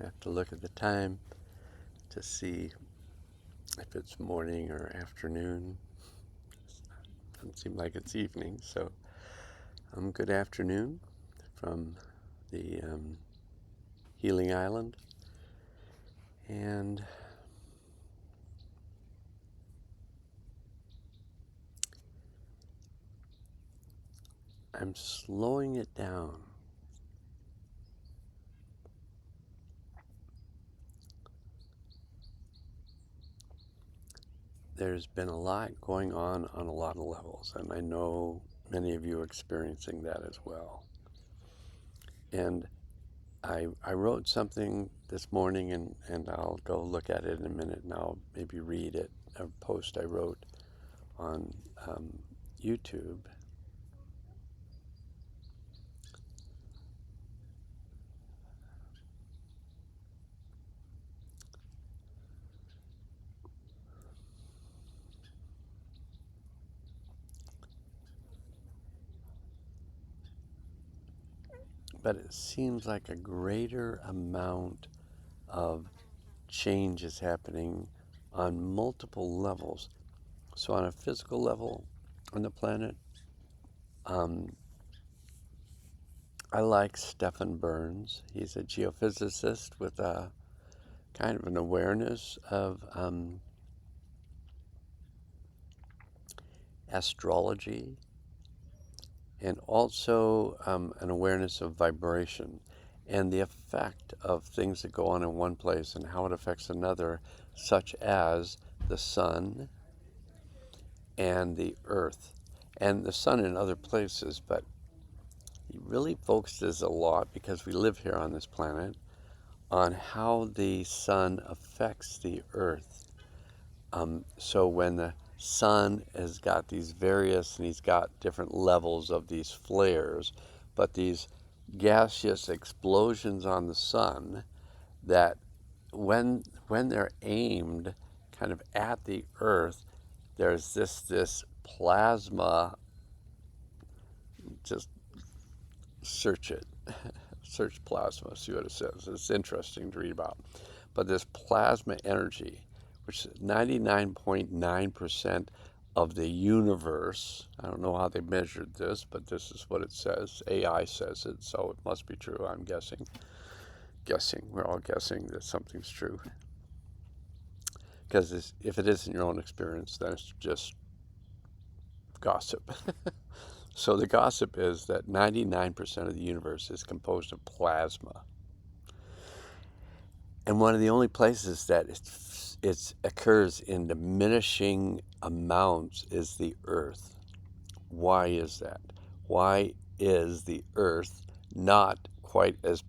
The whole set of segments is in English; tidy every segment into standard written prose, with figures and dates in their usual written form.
have to look at the time to see if it's morning or afternoon. It doesn't seem like it's evening, so good afternoon from the Healing Island. And I'm slowing it down. There's been a lot going on a lot of levels, and I know many of you are experiencing that as well. And I wrote something this morning, and I'll go look at it in a minute, and I'll maybe read it, a post I wrote on YouTube. But it seems like a greater amount of change is happening on multiple levels. So on a physical level on the planet, I like Stephen Burns. He's a geophysicist with a kind of an awareness of astrology and also an awareness of vibration and the effect of things that go on in one place and how it affects another, such as the sun and the earth and the sun in other places. But he really focuses a lot, because we live here on this planet, on how the sun affects the earth. So when the sun has got these various, and he's got different levels of these flares, but these gaseous explosions on the sun that when they're aimed kind of at the earth, there's this plasma. Just search it. Search plasma, see what it says. It's interesting to read about. But this plasma energy, which is 99.9% of the universe. I don't know how they measured this, but this is what it says. AI says it, so it must be true, I'm guessing. We're all guessing that something's true. Because if it isn't your own experience, then it's just gossip. So the gossip is that 99% of the universe is composed of plasma. And one of the only places that it occurs in diminishing amounts is the earth. Why is that? Why is the earth not quite as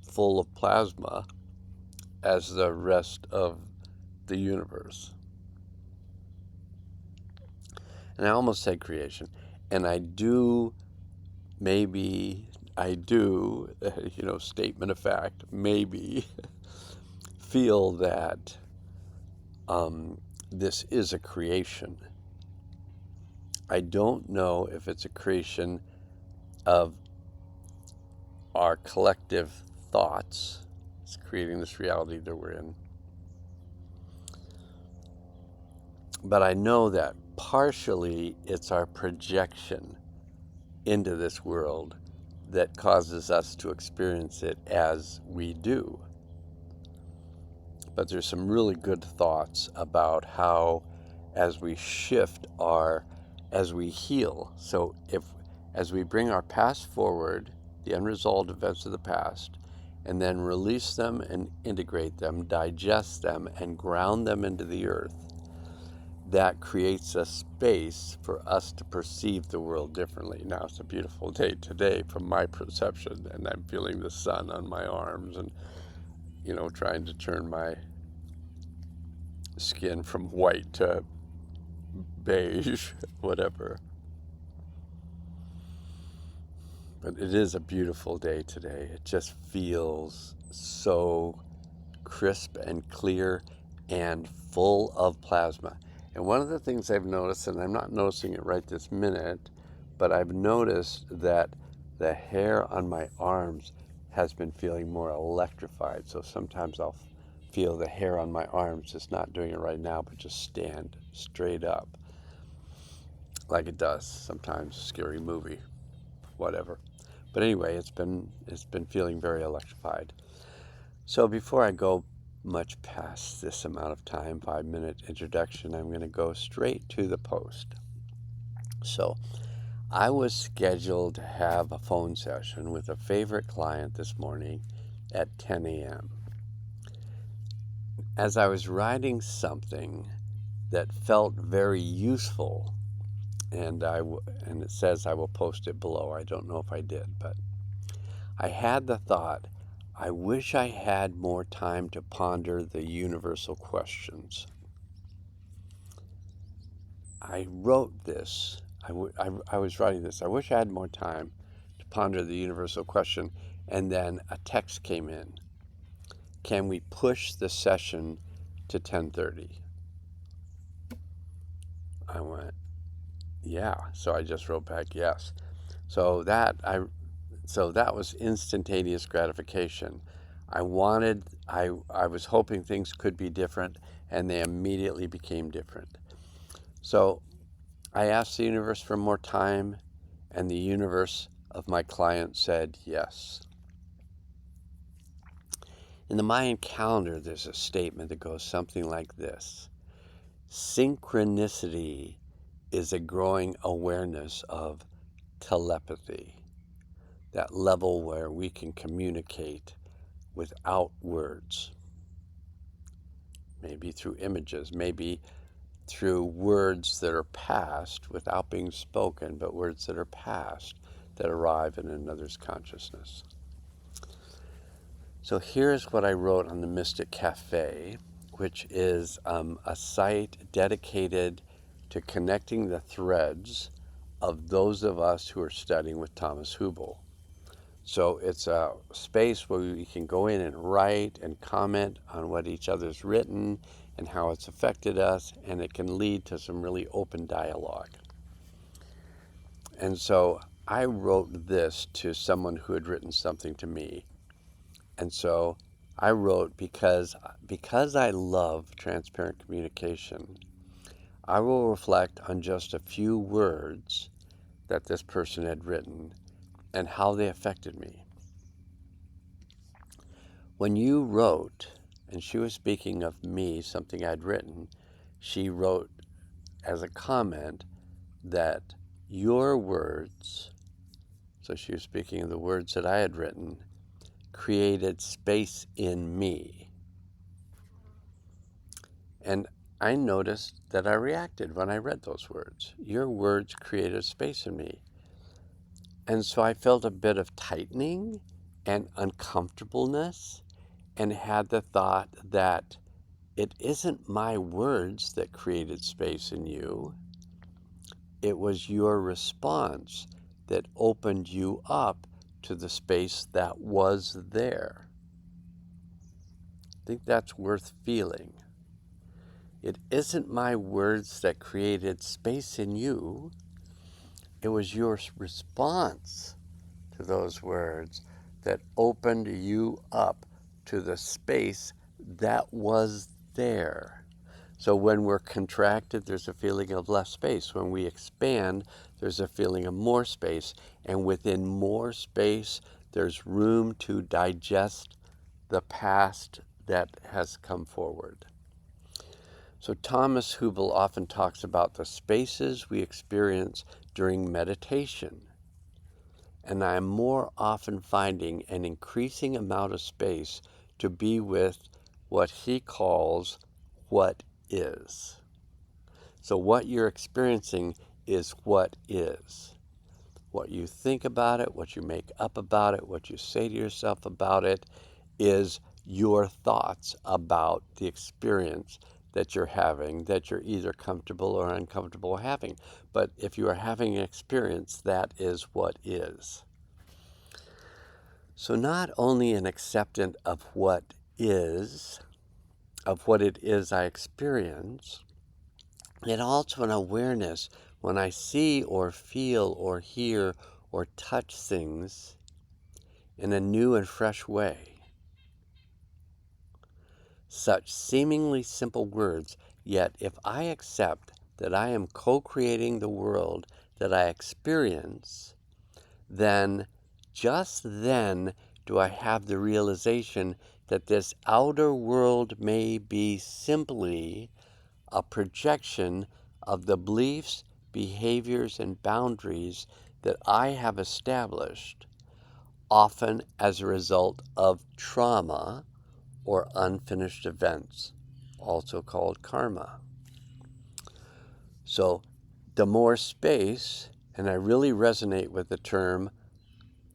full of plasma as the rest of the universe? And I almost said creation. And I do, statement of fact, maybe feel that this is a creation. I don't know if it's a creation of our collective thoughts. It's creating this reality that we're in. But I know that partially it's our projection into this world that causes us to experience it as we do. But there's some really good thoughts about how, as we as we heal, so as we bring our past forward, the unresolved events of the past, and then release them and integrate them, digest them, and ground them into the earth, that creates a space for us to perceive the world differently. Now, it's a beautiful day today from my perception, and I'm feeling the sun on my arms and, trying to turn my skin from white to beige, whatever. But it is a beautiful day today. It just feels so crisp and clear and full of plasma. And one of the things I've noticed, and I'm not noticing it right this minute, but I've noticed that the hair on my arms has been feeling more electrified. So sometimes I'll feel the hair on my arms, just not doing it right now, but just stand straight up like it does sometimes. Scary movie, whatever. But anyway, it's been feeling very electrified. So before I go much past this amount of time, 5-minute introduction, I'm going to go straight to the post. So I was scheduled to have a phone session with a favorite client this morning at 10 a.m. As I was writing something that felt very useful, and it says I will post it below. I don't know if I did, but I had the thought, I wish I had more time to ponder the universal questions. I wrote this. I was writing this. I wish I had more time to ponder the universal question. And then a text came in. Can we push the session to 10:30? I went, yeah. So I just wrote back yes. So that was instantaneous gratification. I was hoping things could be different, and they immediately became different. So I asked the universe for more time, and the universe of my client said yes. In the Mayan calendar, there's a statement that goes something like this: synchronicity is a growing awareness of telepathy, that level where we can communicate without words, maybe through images, maybe through words that are past without being spoken, but words that are past that arrive in another's consciousness. So here's what I wrote on the Mystic Cafe, which is a site dedicated to connecting the threads of those of us who are studying with Thomas Hübl. So it's a space where we can go in and write and comment on what each other's written and how it's affected us, and it can lead to some really open dialogue. And so I wrote this to someone who had written something to me. And so I wrote, because I love transparent communication, I will reflect on just a few words that this person had written and how they affected me. When you wrote, and she was speaking of me, something I'd written, she wrote as a comment that your words, so she was speaking of the words that I had written, created space in me. And I noticed that I reacted when I read those words. Your words created space in me. And so I felt a bit of tightening and uncomfortableness, and had the thought that it isn't my words that created space in you. It was your response that opened you up to the space that was there. I think that's worth feeling. It isn't my words that created space in you. It was your response to those words that opened you up to the space that was there. So when we're contracted, there's a feeling of less space. When we expand, there's a feeling of more space. And within more space, there's room to digest the past that has come forward. So Thomas Hübl often talks about the spaces we experience during meditation. And I am more often finding an increasing amount of space to be with what he calls what is. So what you're experiencing is what is. What you think about it, what you make up about it, what you say to yourself about it is your thoughts about the experience that you're having, that you're either comfortable or uncomfortable having. But if you are having an experience, that is what is. So not only an acceptance of what is, of what it is I experience, yet also an awareness when I see or feel or hear or touch things in a new and fresh way. Such seemingly simple words, yet if I accept that I am co-creating the world that I experience, then, just then, do I have the realization that this outer world may be simply a projection of the beliefs, behaviors, and boundaries that I have established, often as a result of trauma or unfinished events, also called karma. So the more space, and I really resonate with the term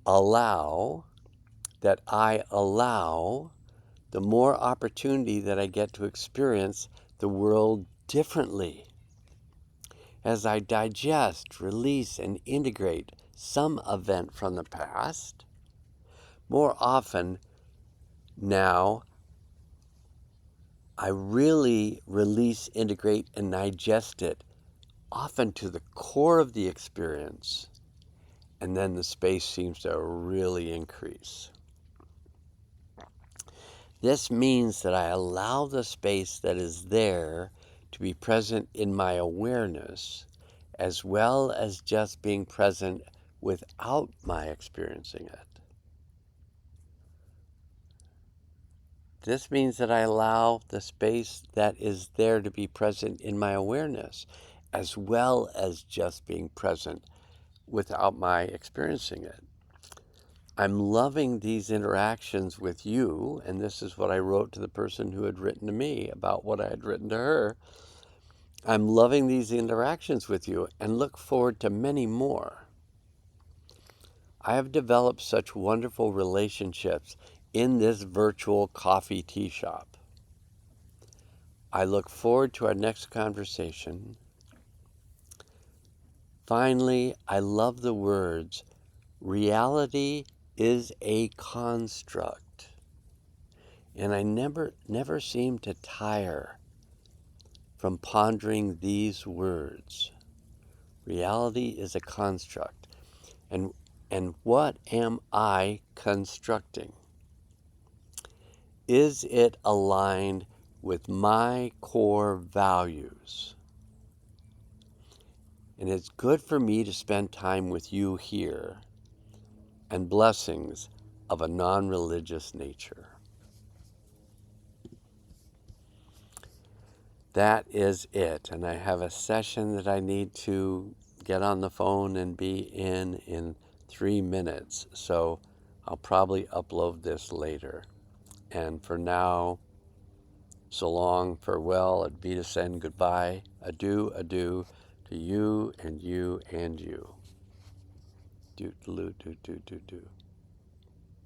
allow, that I allow, the more opportunity that I get to experience the world differently. As I digest, release, and integrate some event from the past, more often now I really release, integrate, and digest it, often to the core of the experience, and then the space seems to really increase. This means that I allow the space that is there to be present in my awareness, as well as just being present without my experiencing it. This means that I allow the space that is there to be present in my awareness, as well as just being present without my experiencing it. I'm loving these interactions with you, and this is what I wrote to the person who had written to me about what I had written to her. I'm loving these interactions with you and look forward to many more. I have developed such wonderful relationships in this virtual coffee tea shop. I look forward to our next conversation. Finally, I love the words, reality is a construct. And I never seem to tire from pondering these words. Reality is a construct. And what am I constructing? Is it aligned with my core values? And it's good for me to spend time with you here, and blessings of a non-religious nature. That is it. And I have a session that I need to get on the phone and be in 3 minutes. So I'll probably upload this later. And for now, so long, farewell, at Wiedersehen, goodbye, adieu, adieu to you and you and you. Do, do, do, do, do, do.